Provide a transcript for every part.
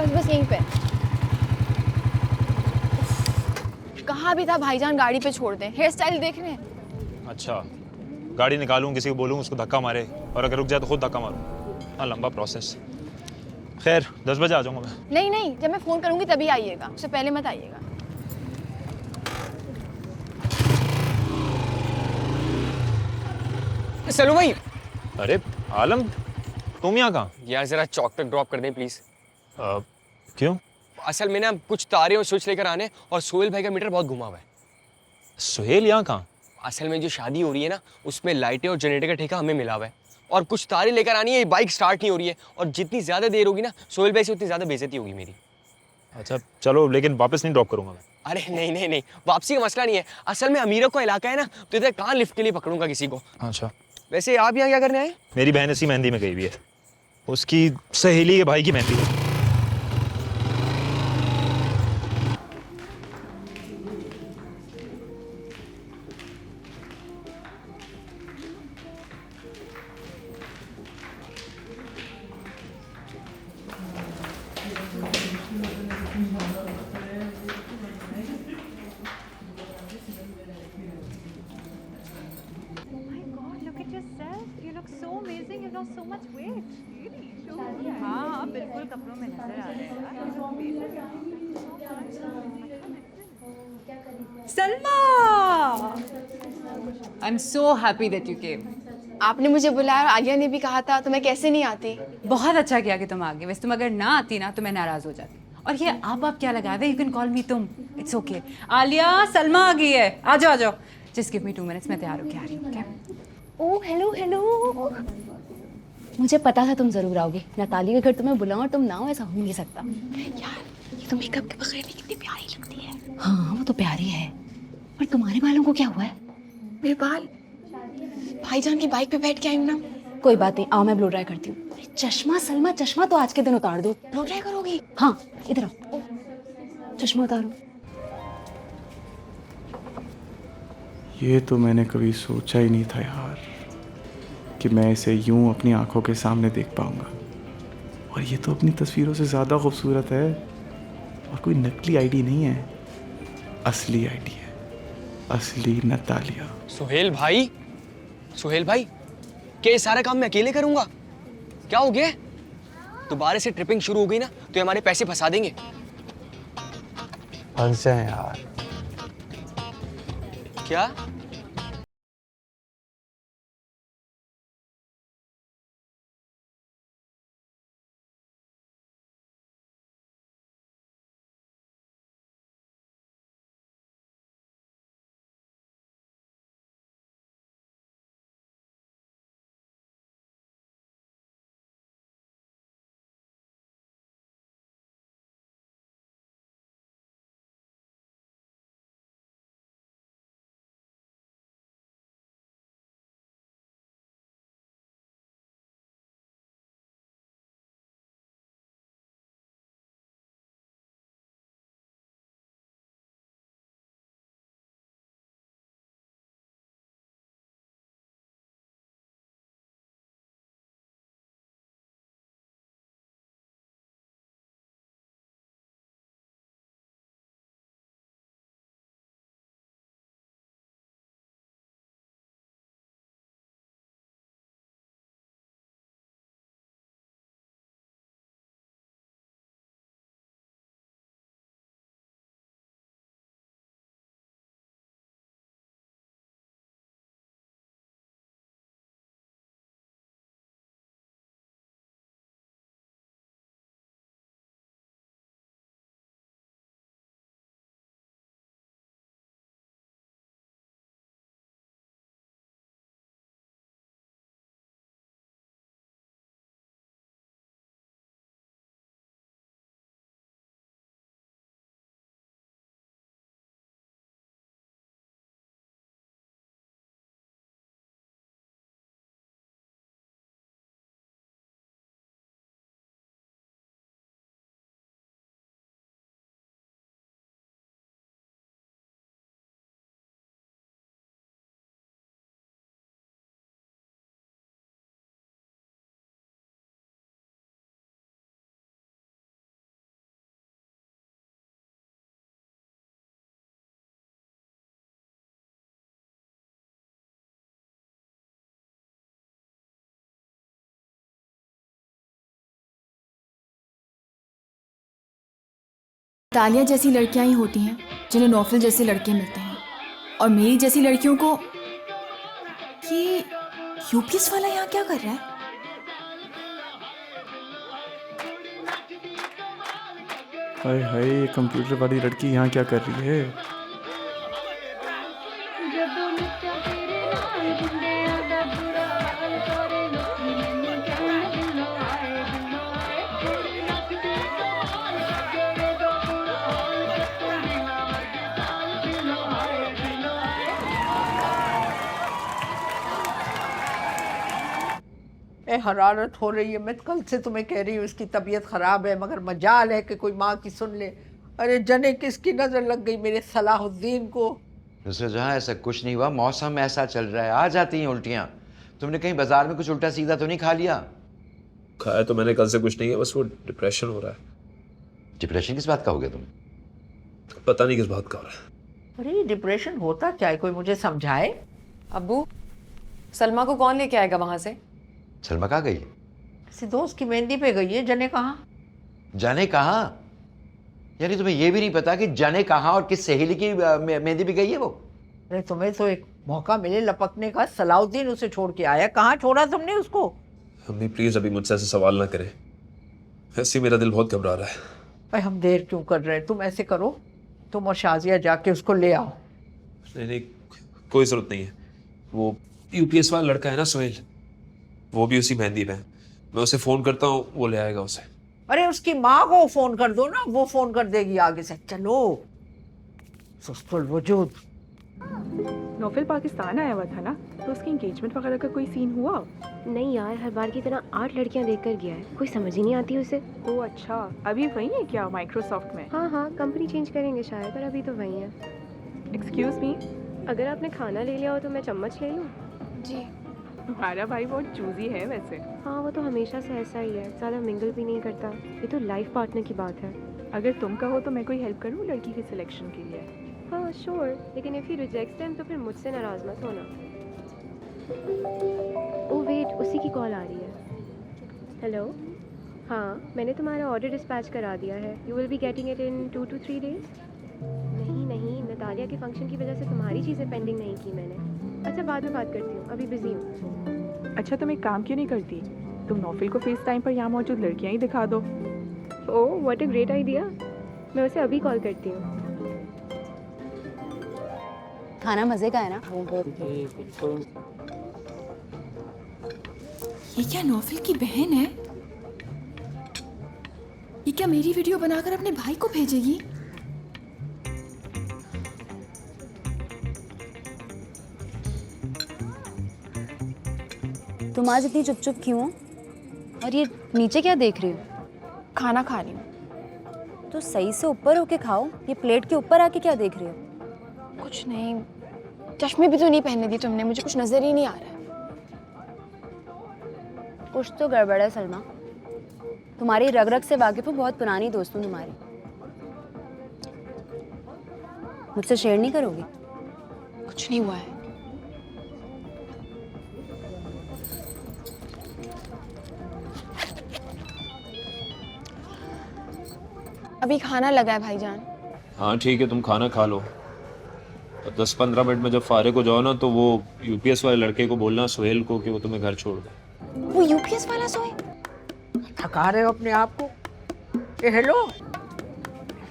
बस बस यहीं पे। कहाँ भी था भाईजान, गाड़ी पे छोड़ दे, हेयर स्टाइल देखने। अच्छा, गाड़ी निकालूं, किसी को बोलूं उसको धक्का मारे, और अगर रुक जाए तो खुद धक्का मारूं। हाँ, लंबा प्रोसेस। खैर 10 बजे आ जाऊंगा मैं। नहीं नहीं, जब मैं फोन करूंगी तभी आइएगा, उससे पहले मत आइएगा। चलो भाई। अरे आलम, तुम यहाँ कहाँ? यार जरा चौक तक ड्रॉप कर दें प्लीज। क्यों? असल में ना कुछ तारे और स्विच लेकर आने, और सोहेल भाई का मीटर बहुत घुमा हुआ है। सुहेल यहाँ कहाँ? असल में जो शादी हो रही है ना, उसमें लाइटें और जनरेटर का ठेका हमें मिला हुआ है, और कुछ तारे लेकर आनी है, ये बाइक स्टार्ट नहीं हो रही है, और जितनी ज्यादा देर होगी ना सोहेल भाई से उतनी ज्यादा बेइज्जती होगी मेरी। अच्छा चलो, लेकिन वापस नहीं ड्रॉप करूंगा मैं। अरे नहीं नहीं नहीं, वापसी का मसला नहीं है। असल में अमीरों का इलाका है ना, तो इधर कहाँ लिफ्ट के लिए पकड़ूंगा किसी को। अच्छा, वैसे आप यहाँ क्या करने आए? मेरी बहन इसी मेहंदी में गई हुई है, उसकी सहेली के भाई की मेहंदी है। हाँ बिल्कुल कपड़ों में नजर आ रहे हैं Salma, I am so happy that you came. आपने मुझे बुलाया और आलिया ने भी कहा था, तो मैं कैसे नहीं आती। बहुत अच्छा किया कि तुम आ गए, वैसे तुम अगर ना आती ना तो मैं नाराज हो जाती। और ये आप क्या लगा हुए, यू कैन कॉल मी तुम, इट्स ओके। आलिया, सलमा आ गई है, आ जाओ आ जाओ। जस्ट गिव मी 2 मिनट्स, मैं तैयार होके आ रही हूँ। ओके। ओह हेलो हेलो, मुझे पता था तुम जरूर आओगे। नताली के घर तुम्हें बुलाऊं और तुम ना हो, ऐसा हो नहीं सकता। यार ये तो मेकअप के बगैर भी कितनी प्यारी लगती है। हाँ वो तो प्यारी है, पर तुम्हारे बालों को क्या हुआ है? मेरे बाल भाईजान की बाइक पे बैठ के आई हूं ना। कोई बात नहीं, आओ मैं ब्लो ड्राई करती हूँ। चश्मा सलमा, चश्मा तो आज के दिन उतार दो। ब्लो ड्राई करोगी? हाँ इधर आओ, चश्मा उतारो। ये तो मैंने कभी सोचा ही नहीं था यार, कि मैं इसे यूं अपनी आंखों के सामने देख पाऊंगा। और ये तो अपनी तस्वीरों से ज़्यादा खूबसूरत है, और कोई नकली आईडी नहीं है, असली आईडी है, असली नतालिया। सुहेल भाई, सुहेल भाई, क्या ये सारा काम मैं अकेले करूंगा? क्या हो गया? दोबारा से ट्रिपिंग शुरू हो गई ना तो ये हमारे पैसे फंसा देंगे। फंस जाए यार। क्या? तालिया जैसी लड़कियां ही होती हैं जिन्हें नौफल जैसे लड़के मिलते हैं, और मेरी जैसी लड़कियों को। ये यूपीएस वाला यहाँ क्या कर रहा है? हाय हाय, ये कंप्यूटर वाली लड़की यहाँ क्या कर रही है? हरारत हो रही है। मैं कल से तुम्हें कह रही हूँ इसकी तबीयत ख़राब है, मगर मजाल है कि कोई माँ की सुन ले। अरे जने किसकी नज़र लग गई मेरे सलाहुद्दीन को। नुसरत जहाँ ऐसा कुछ नहीं हुआ, मौसम ऐसा चल रहा है, आ जाती हैं उल्टियाँ। तुमने कहीं बाजार में कुछ उल्टा सीधा तो नहीं खा लिया? खाया तो मैंने कल से कुछ नहीं है, बस वो डिप्रेशन हो रहा है। डिप्रेशन किस बात का हो गया तुम्हें? पता नहीं किस बात का हो रहा है। अरे डिप्रेशन होता क्या है, कोई मुझे समझाए। अब्बू, सलमा को कौन लेके आएगा वहां से? सलमा कहाँ गई? किसी दोस्त की मेहंदी पे गई है। जने कहाँ? जाने कहाँ? यानी तुम्हें ये भी नहीं पता कि जाने कहाँ और किस सहेली की मेहंदी पे गई है वो? अरे तुम्हें तो एक मौका मिले लपकने का। सलाउद्दीन उसे छोड़ के आया, कहाँ छोड़ा तुमने उसको? अम्मी प्लीज अभी मुझसे ऐसे सवाल ना करें, ऐसे मेरा दिल बहुत घबरा रहा है। भाई हम देर क्यों कर रहे हैं, तुम ऐसे करो, तुम और शाजिया जाके उसको ले आओ। नहीं, कोई जरूरत नहीं है। वो यूपीएस वाला लड़का है ना सोहेल, वो भी उसी मेहंदी पे है। मैं उसे फोन करता हूँ, वो ले आएगा उसे। अरे उसकी माँ को फोन कर दो ना, वो फोन कर देगी आगे से। चलो सुस्तुल वजूद। नौफल पाकिस्तान आया हुआ था ना, तो उसकी एंगेजमेंट वगैरह का कोई सीन हुआ? नहीं यार, हर बार की तरह 8 लड़कियां देखकर गया है, कोई समझ ही नहीं आती उसे। ओह अच्छा, अभी वही है क्या माइक्रोसॉफ्ट में? हाँ, कंपनी चेंज करेंगे शायद, पर अभी तो वही है। एक्सक्यूज मी, अगर आपने खाना ले लिया हो तो मैं चम्मच ले लूँ? जी। तुम्हारा भाई बहुत चूजी है वैसे। हाँ, वो तो हमेशा से ऐसा ही है, ज़्यादा मिंगल भी नहीं करता। ये तो लाइफ पार्टनर की बात है। अगर तुम कहो तो मैं कोई हेल्प करूँ लड़की के सिलेक्शन के लिए? हाँ श्योर, लेकिन इफ़ ही रिजेक्ट्स देम तो फिर मुझसे नाराज़ मत होना। ओह वेट, उसी की कॉल आ रही है। हेलो, हाँ मैंने तुम्हारा ऑर्डर डिस्पैच करा दिया है। You will be getting it in 2 to 3 days। नहीं, नतालिया के फंक्शन की वजह से तुम्हारी चीज़ें पेंडिंग नहीं की मैंने। अच्छा बाद में बात करती हूँ, अभी बिजी हूँ। अच्छा तुम एक काम क्यों नहीं करती, तुम नौफल को फेस टाइम पर यहाँ मौजूद लड़कियाँ ही दिखा दो। Oh what a great idea, मैं उसे अभी कॉल करती हूँ। खाना मज़े का है ना? ये क्या नौफल की बहन है? ये क्या मेरी वीडियो बनाकर अपने भाई को भेजेगी? तुम आज इतनी चुप चुप क्यों हो? और ये नीचे क्या देख रही हो? खाना खा रही हूँ। तो सही से ऊपर होके खाओ, ये प्लेट के ऊपर आके क्या देख रही हो? कुछ नहीं, चश्मे भी तो नहीं पहनने दी तुमने, मुझे कुछ नजर ही नहीं आ रहा है। कुछ तो गड़बड़ है सलमा। तुम्हारी रग रग से वाकिफ हूँ, बहुत पुरानी दोस्त हूँ तुम्हारी। मुझसे शेयर नहीं करोगी? कुछ नहीं हुआ है। अभी खाना लगा है भाईजान। हाँ ठीक है, तुम खाना खा लो और 10-15 मिनट में जब फारिग हो जाओ ना, तो वो यूपीएस वाले लड़के को बोलना सोहेल को कि वो तुम्हें घर छोड़ दे। वो यूपीएस वाला सोहेल? थका रहे हो अपने आप को? ए हेलो,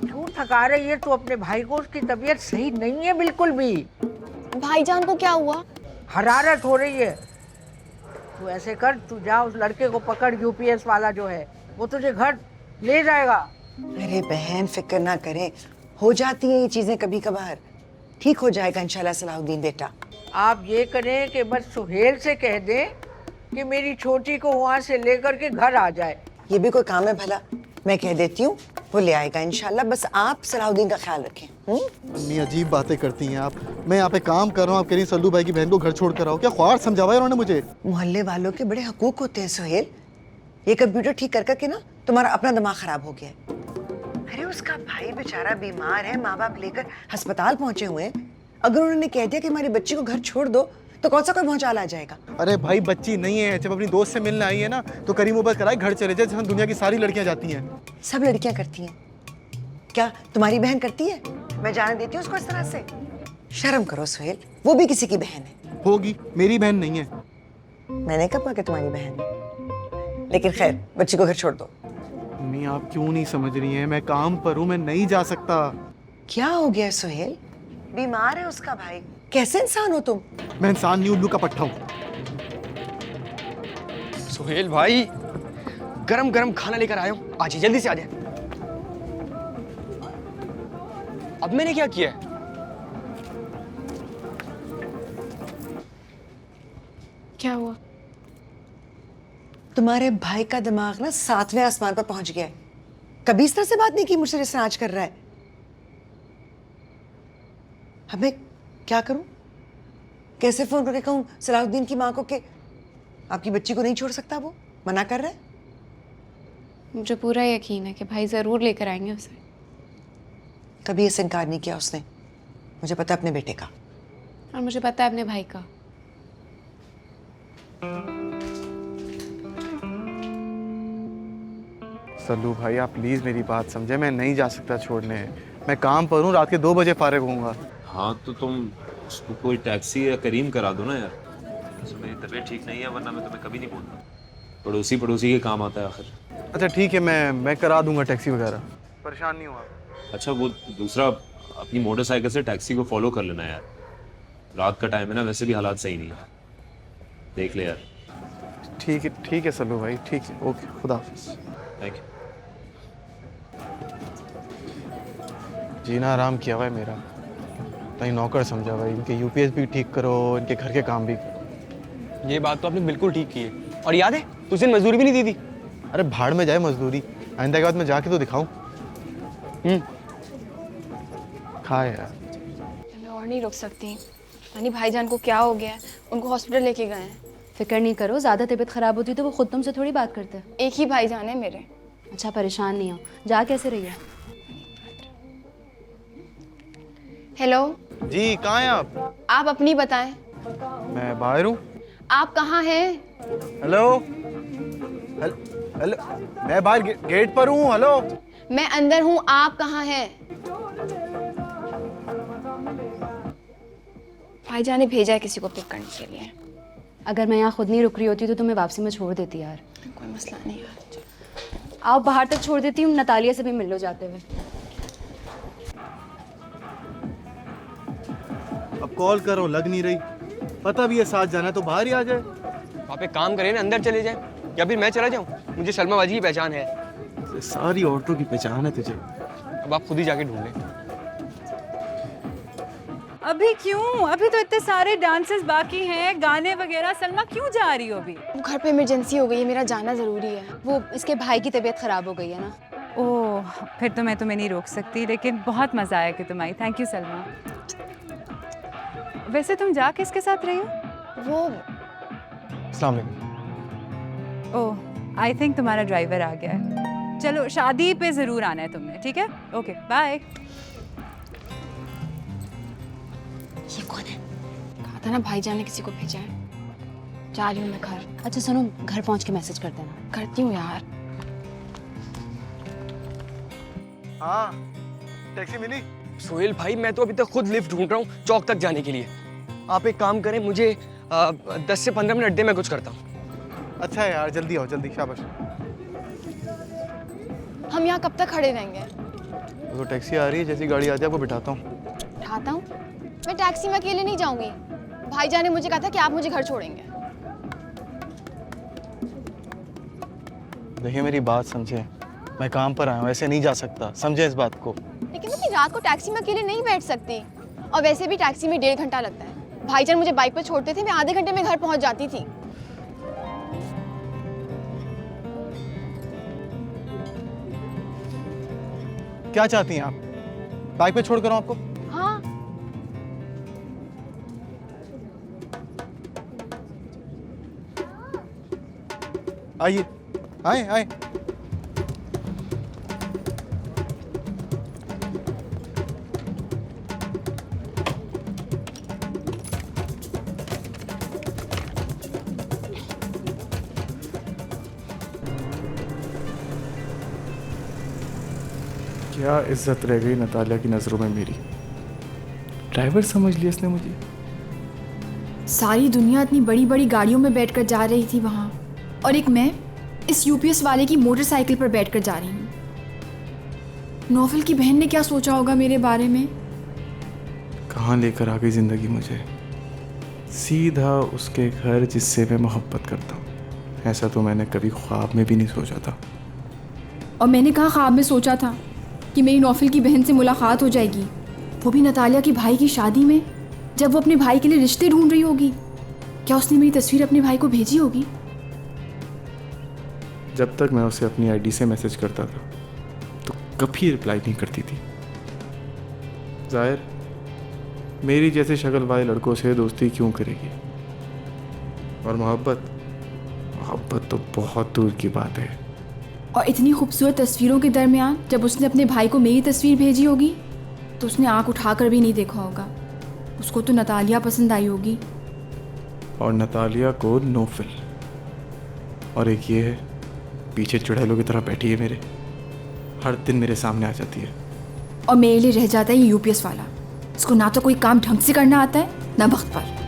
क्यों थका रही है तू अपने भाई को? उसकी तबीयत सही नहीं है बिल्कुल भी। भाईजान को क्या हुआ? हरारत हो रही है। तू ऐसे कर, तू जा उस लड़के को पकड़, यूपीएस वाला जो है, वो तुझे घर ले जाएगा। अरे बहन फिक्र ना करें, हो जाती हैं ये चीजें कभी कभार, ठीक हो जाएगा इंशाल्लाह सलाहुद्दीन बेटा। आप ये करें कि बस सुहेल से कह दें कि मेरी छोटी को वहाँ से लेकर के घर आ जाए। ये भी कोई काम है भला? मैं कह देती हूँ, वो ले आएगा इंशाल्लाह, बस आप सलाहुद्दीन का ख्याल रखें। अम्मी अजीब बातें करती हैं आप। मैं यहाँ पे काम कर रहा हूँ, आप कह रही सल्लू भाई की बहन को घर छोड़ कर आओ। क्या ख्वार समझावा है उन्होंने मुझे? मोहल्ले वालों के बड़े हकूक होते हैं सोहेल। ये कंप्यूटर ठीक कर करके ना तुम्हारा अपना दिमाग खराब हो गया है। अरे उसका भाई बेचारा बीमार है, माँ बाप लेकर अस्पताल पहुंचे हुए हैं। अगर उन्होंने कह दिया कि हमारी बच्ची को घर छोड़ दो, तो कौन सा कोई भौचाल आ जाएगा? अरे भाई बच्ची नहीं है, जब अपनी दोस्त से मिलने आई है ना, तो करीम उबर कराए घर चले जाए, जहाँ दुनिया की सारी लड़कियां जाती हैं। सब लड़कियां करती हैं, क्या तुम्हारी बहन करती है? मैं जाने देती हूँ उसको इस तरह से? शर्म करो सुहेल, वो भी किसी की बहन है। होगी, मेरी बहन नहीं है। मैंने कब कहा कि तुम्हारी बहन है? लेकिन खैर, बच्ची को घर छोड़ दो। मम्मी आप क्यों नहीं समझ रही हैं? मैं काम पर हूँ, मैं नहीं जा सकता। क्या हो गया सुहेल? बीमार है उसका भाई। कैसे इंसान हो तुम? मैं इंसान नहीं, उल्लू का पट्टा हूँ। सुहेल भाई, गरम गरम खाना लेकर आया हूँ, आ जाइए, जल्दी से आ जाए। अब मैंने क्या किया है? क्या हुआ? तुम्हारे भाई का दिमाग ना 7वें आसमान पर पहुंच गया है। कभी इस तरह से बात नहीं की मुझसे जिस तरह आज कर रहा है। अब मैं क्या करूं? कैसे फोन करके कहूं सलाहुद्दीन की मां को कि आपकी बच्ची को नहीं छोड़ सकता? वो मना कर रहा है। मुझे पूरा यकीन है कि भाई ज़रूर लेकर आएंगे उसे। कभी ऐसे इनकार नहीं किया उसने। मुझे पता है अपने बेटे का। और मुझे पता है अपने भाई का। सल्लू भाई आप प्लीज़ मेरी बात समझे, मैं नहीं जा सकता छोड़ने। मैं काम पर हूँ, रात के 2 बजे फारिग होऊंगा। हाँ तो तुम उसको कोई टैक्सी या करीम करा दो ना यार। वैसे मेरी तबीयत ठीक नहीं है, वरना मैं तुम्हें कभी नहीं बोलता। पड़ोसी पड़ोसी के काम आता है आखिर। अच्छा ठीक है, मैं करा दूंगा टैक्सी वगैरह, परेशान नहीं हुआ। अच्छा वो दूसरा, अपनी मोटरसाइकिल से टैक्सी को फॉलो कर लेना यार। रात का टाइम है ना, वैसे भी हालात सही नहीं है, देख ले यार। ठीक है सल्लू भाई, ठीक है, ओके, खुदा हाफिज। Thank you. जीना आराम किया हुआ है मेरा, कहीं नौकर समझा भाई। इनके यूपीएस भी ठीक करो, इनके घर के काम भी करो। ये बात तो आपने बिल्कुल ठीक की है। और याद है उस दिन मजदूरी भी नहीं दी थी। अरे भाड़ में जाए मजदूरी, आइंदा के बाद मैं जाके तो दिखाऊं। खा यार। मैं और नहीं रुक सकती। यानी भाईजान को क्या हो गया है? उनको हॉस्पिटल लेके गए हैं। फिक्र नहीं करो, ज़्यादा तबीयत ख़राब होती तो वो खुद तुमसे थोड़ी बात करते। एक ही भाईजान है मेरे। अच्छा परेशान नहीं हो, जा कैसे रही है? हेलो जी, कहाँ हैं आप? आप अपनी बताएं। मैं बाहर हूँ। आप कहाँ हैं? हेलो हेलो, मैं बाहर गेट पर हूँ। हेलो, मैं अंदर हूँ, आप कहाँ हैं? भाईजान ने भेजा है किसी को पिक करने के लिए। अगर मैं यहाँ खुद नहीं रुक रही होती तो तुम्हें वापसी में छोड़ देती यार। कोई मसला नहीं यार। आओ बाहर तक छोड़ देती हूँ, नतालिया से भी मिल लो जाते हुए। अब कॉल करो, लग नहीं रही। पता भी है साथ जाना है तो बाहर ही आ जाए। आप एक काम करें ना, अंदर चले जाएं, या फिर मैं चला जाऊं? मुझे सलमा बाजी की पहचान है। सारी औरतों की पहचान है तुझे। अब आप खुद ही जाके ढूंढ लें। अभी क्यों? अभी तो इतने सारे डांसेस बाकी हैं, गाने वगैरह। सलमा क्यों जा रही हो अभी? घर पे इमरजेंसी हो गई है, मेरा जाना ज़रूरी है। वो इसके भाई की तबीयत ख़राब हो गई है ना। ओह, फिर तो मैं तुम्हें नहीं रोक सकती, लेकिन बहुत मज़ा आया कि तुम आई। Thank you Salma. वैसे तुम जा किसके साथ रही हो? वो अस्सलाम वालेकुम। ओह, आई थिंक तुम्हारा ड्राइवर आ गया है। चलो शादी पे ज़रूर आना है तुमने, ठीक है? Okay bye. ये कौन है? कहा था ना भाईजान ने किसी को भेजा है। जा रही हूँ मैं घर। अच्छा सुनो, घर पहुँच के मैसेज कर देना। करती हूँ यार। हाँ, टैक्सी मिली? सोहेल भाई, मैं तो अभी तक खुद लिफ्ट ढूंढ रहा हूँ चौक तक जाने के लिए। आप एक काम करें, मुझे 10 से 15 मिनट दे, मैं कुछ करता हूँ। अच्छा है यार, जल्दी आओ, जल्दी, शाबाश। हम यहाँ कब तक खड़े रहेंगे? तो टैक्सी आ रही है, जैसी गाड़ी आ जाए आपको बिठाता हूँ। उठाता हूँ? मैं टैक्सी में अकेले नहीं जाऊंगी। भाईजान ने मुझे कहा था कि आप मुझे घर छोड़ेंगे। देखिए मेरी बात समझे, मैं काम पर आया हूँ, ऐसे नहीं जा सकता, समझे इस बात को। लेकिन मैं इतनी रात को टैक्सी में अकेले नहीं बैठ सकती, और वैसे भी टैक्सी में 1.5 घंटा लगता है। भाईजान मुझे बाइक पर छोड़ते थे, मैं आधे घंटे में घर पहुंच जाती थी। क्या चाहती हैं आप? बाइक पे छोड़ कर आपको? हाँ। आइए, आए आए। क्या इज्जत रह गई नतालिया की नज़रों में मेरी। ड्राइवर समझ लिया इसने मुझे। सारी दुनिया इतनी बड़ी बड़ी गाड़ियों में बैठकर जा रही थी वहाँ, और एक मैं इस यूपीएस वाले की मोटरसाइकिल पर बैठकर जा रही हूँ। नौफल की बहन ने क्या सोचा होगा मेरे बारे में। कहाँ लेकर आ गई ज़िंदगी मुझे, सीधा उसके घर जिससे मैं मोहब्बत करता हूँ। ऐसा तो मैंने कभी ख्वाब में भी नहीं सोचा था। और मैंने कहा ख्वाब में सोचा था कि मेरी नौफल की बहन से मुलाकात हो जाएगी, वो भी नतालिया के भाई की शादी में, जब वो अपने भाई के लिए रिश्ते ढूंढ रही होगी। क्या उसने मेरी तस्वीर अपने भाई को भेजी होगी? जब तक मैं उसे अपनी आईडी से मैसेज करता था तो कभी रिप्लाई नहीं करती थी। जाहिर मेरी जैसे शक्ल वाले लड़कों से दोस्ती क्यों करेगी। और मोहब्बत तो बहुत दूर की बात है। और इतनी खूबसूरत तस्वीरों के दरमियान जब उसने अपने भाई को मेरी तस्वीर भेजी होगी तो उसने आंख उठाकर भी नहीं देखा होगा। उसको तो नतालिया पसंद आई होगी। और नतालिया को नौफल। और एक ये है, पीछे चुड़ैलों की तरह बैठी है मेरे, हर दिन मेरे सामने आ जाती है। और मेरे लिए रह जाता है ये यूपीएस वाला। इसको ना तो कोई काम ढंग से करना आता है, ना वक्त पर।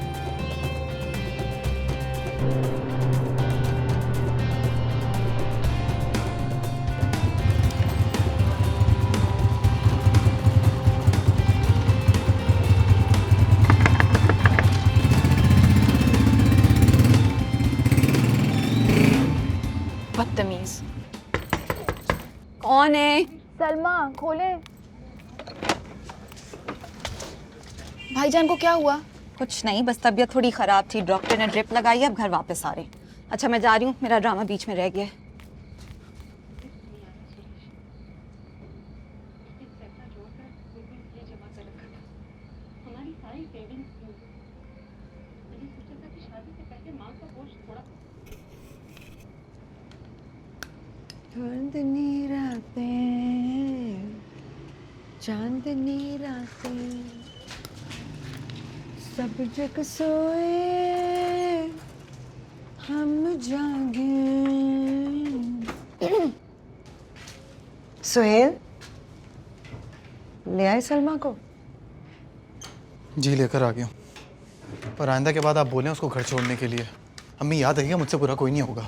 बदतमीज। कौन है? सलमा, खोले। भाईजान को क्या हुआ? कुछ नहीं, बस तबीयत थोड़ी ख़राब थी, डॉक्टर ने ड्रिप लगाई है, अब घर वापस आ रहे हैं। अच्छा मैं जा रही हूँ, मेरा ड्रामा बीच में रह गया है। चांदनी रातें, चांदनी रातें, सब जग सोए हम जागे। सुहेल, ले आए सलमा को? जी लेकर आ गया हूँ, पर आइंदा के बाद आप बोलें उसको घर छोड़ने के लिए। अम्मी याद रखिएगा, मुझसे बुरा कोई नहीं होगा।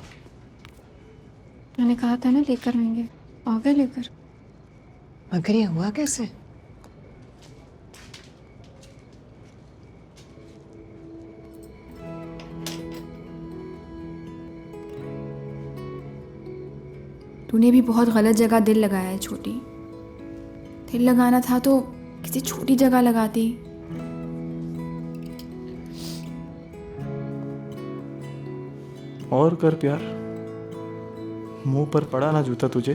मैंने कहा था ना लेकर आएंगे, आ गए लेकर। मगर ये हुआ कैसे? तूने भी बहुत गलत जगह दिल लगाया है छोटी। दिल लगाना था तो किसी छोटी जगह लगाती। और कर प्यार, मुंह पर पड़ा ना जूता तुझे।